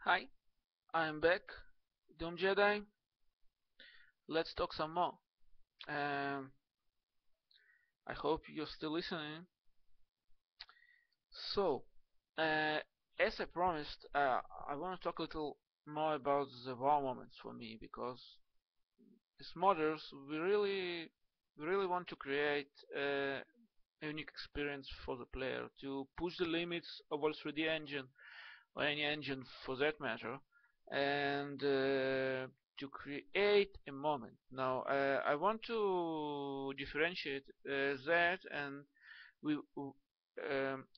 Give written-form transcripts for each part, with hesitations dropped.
Hi, I'm back. DoomJedi. Let's talk some more. Um, I hope you're still listening. So, uh, as I promised, I want to talk a little more about the wow moments for me because as modders, we really want to create a unique experience for the player to push the limits of Wolf3D engine or any engine for that matter, and to create a moment. Now, I want to differentiate that we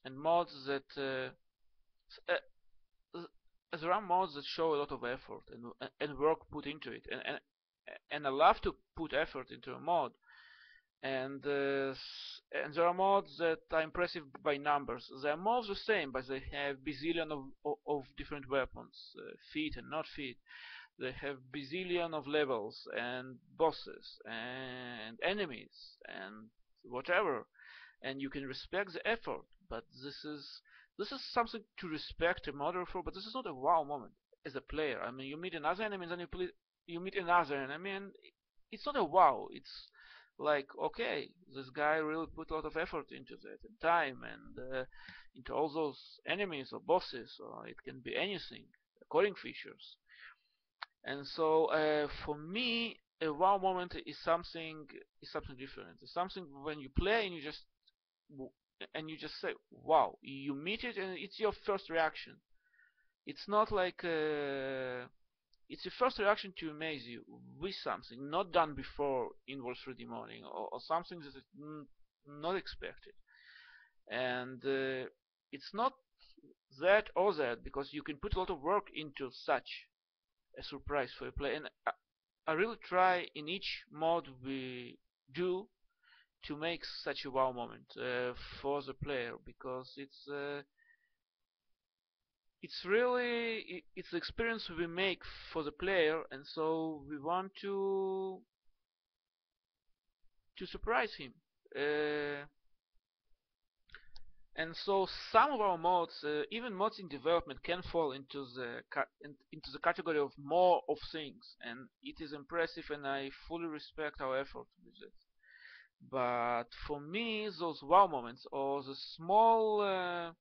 and mods that there are mods that show a lot of effort and work put into it, and I love to put effort into a mod, and there are mods that are impressive by numbers. They are more of the same, but they have bazillion of different weapons, fit and not fit. They have bazillion of levels and bosses and enemies and whatever, and you can respect the effort. But this is something to respect a modder for. But this is not a wow moment as a player. I mean, you meet another enemy, and then you meet another enemy, and it's not a wow. It's like, okay, this guy really put a lot of effort into that and time and into all those enemies or bosses, or it can be anything, coding features. And so for me, a wow moment is something different. It's something when you play and you just say wow. You meet it and it's your first reaction. It's not like it's your first reaction to amaze you with something not done before in Wolf3D modding, or something that is not expected. And it's not that or that, because you can put a lot of work into such a surprise for a player. And I really try in each mod we do to make such a wow moment for the player, because it's really it's the experience we make for the player, and so we want to surprise him. Uh, and so some of our mods, even mods in development, can fall into the category of more of things, and it is impressive, and I fully respect our effort with it. But for me, those wow moments, or the small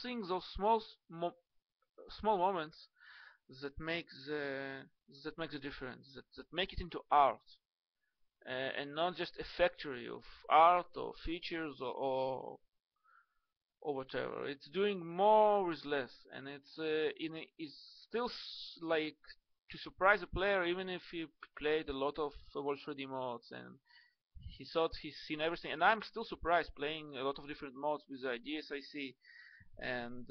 things, those small moments that make the difference, that make it into art, and not just a factory of art or features or whatever. It's doing more with less, and it's still like to surprise a player, even if he played a lot of Wolf3D mods and he thought he's seen everything. And I'm still surprised playing a lot of different mods with the ideas I see. And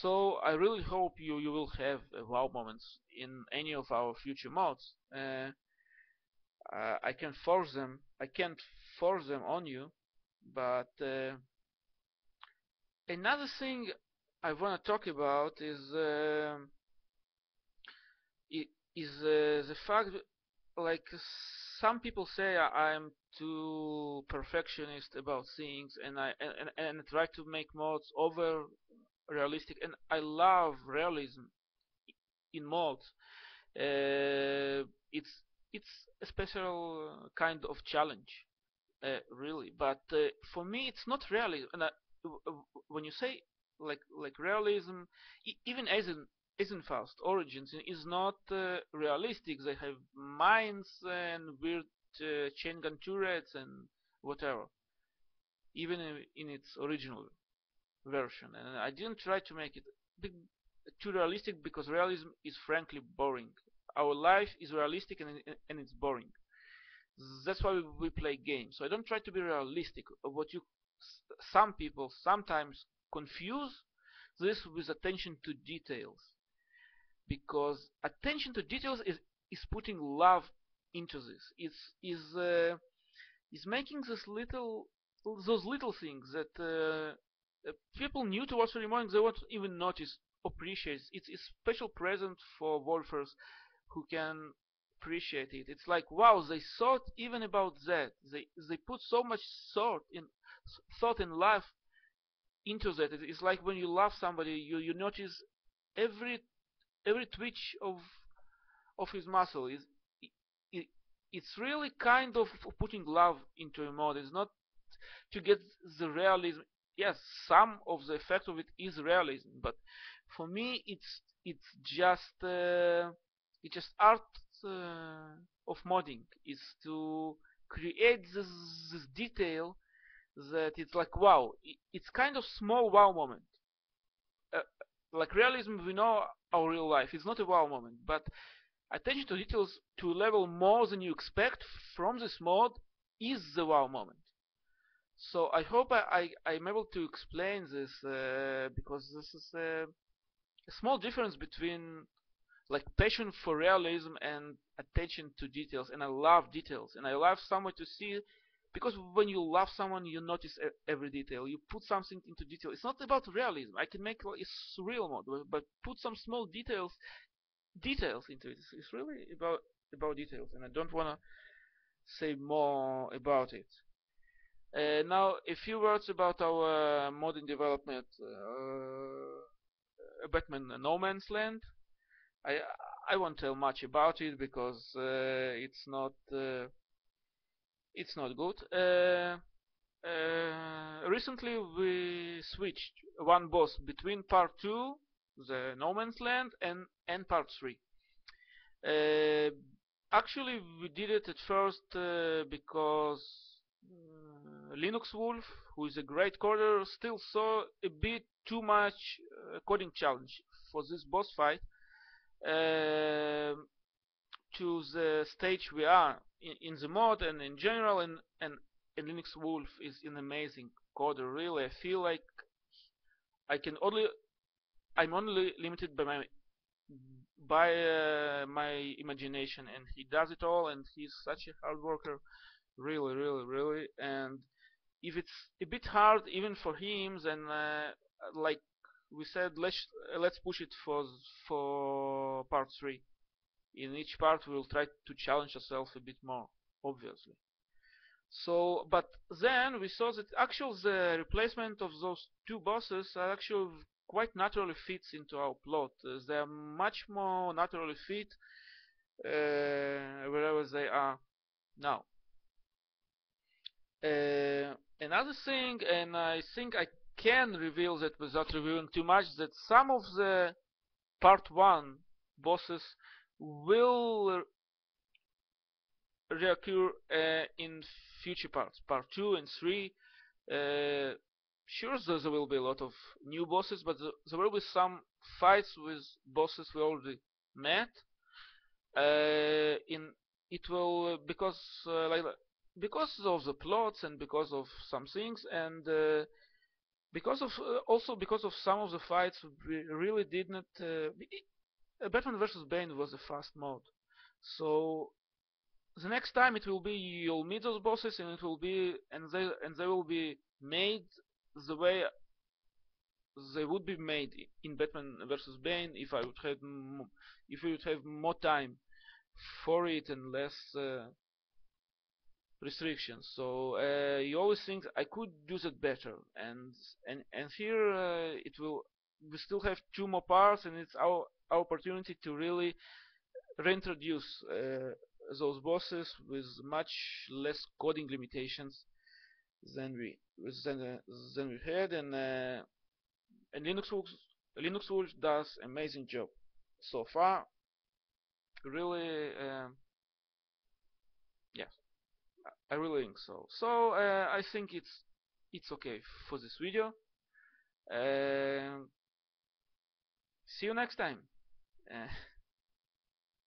so I really hope you will have wow moments in any of our future mods. I can force them. I can't force them on you, but another thing I want to talk about is the fact, like, some people say I'm too perfectionist about things, and try to make mods over realistic, and I love realism in mods. It's a special kind of challenge, really. But for me, it's not realism. And when you say like realism, even as in Fast Origins is not realistic. They have mines and weird chain gun turrets and whatever, even in its original version. And I didn't try to make it too realistic, because realism is frankly boring. Our life is realistic, and it's boring. That's why we play games. So I don't try to be realistic. What you some people sometimes confuse this with attention to details, because attention to details is putting love into this. Is making those little things that people new to Watch Ceremony, they won't even notice, appreciate. It's a special present for Wolfers who can appreciate it. It's like, wow, they thought even about that. They put so much thought in life into that. It's like when you love somebody, you notice every every twitch of his muscle. It, it's really kind of putting love into a mod. It's not to get the realism. Yes, some of the effect of it is realism, but for me, it's just art of modding. Is to create this detail that it's like wow. It's kind of small wow moment. Uh, like realism, we know our real life. It's not a wow moment, but attention to details to a level more than you expect from this mod is the wow moment. So I hope I'm able to explain this because this is a small difference between like passion for realism and attention to details. And I love details, and I love someone to see because when you love someone, you notice every detail. You put something into detail. It's not about realism. I can make a surreal mode, but put some small details into it. It's really about details, and I don't want to say more about it. Now, a few words about our modding development, Batman No Man's Land. I I won't tell much about it because it's not good. Recently, we switched one boss between Part 2, the No Man's Land, and Part 3. Uh, Actually, we did it at first because Linux Wolf, who is a great coder, still saw a bit too much coding challenge for this boss fight uh, to the stage we are in the mod and in general. And Linux Wolf is an amazing coder. Really, I feel like I can only I'm only limited by my imagination, and he does it all, and he's such a hard worker, really, really, really. And if it's a bit hard even for him, then like we said, let's push it for part 3. In each part, we'll try to challenge ourselves a bit more, obviously. So, but then we saw that actually the replacement of those two bosses are actually quite naturally fits into our plot. They are much more naturally fit wherever they are now. Another thing, and I think I can reveal that without revealing too much, that some of the part 1 bosses will reoccur in future parts, part 2 and 3. Sure, there will be a lot of new bosses, but there will be some fights with bosses we already met. In it will because of the plots and because of some things, and because of also because of some of the fights we really did not. Batman vs Bane was a fast mode, so the next time it will be you'll meet those bosses, and it will be and they will be made the way they would be made in Batman vs Bane if I would have if we would have more time for it and less restrictions. So you always think I could do that better, and here it will. We still have 2 more parts, and it's our opportunity to really reintroduce those bosses with much less coding limitations than than we had, and Linux Wolf does amazing job so far. Really, yes, I really think so. So I think it's okay for this video. See you next time.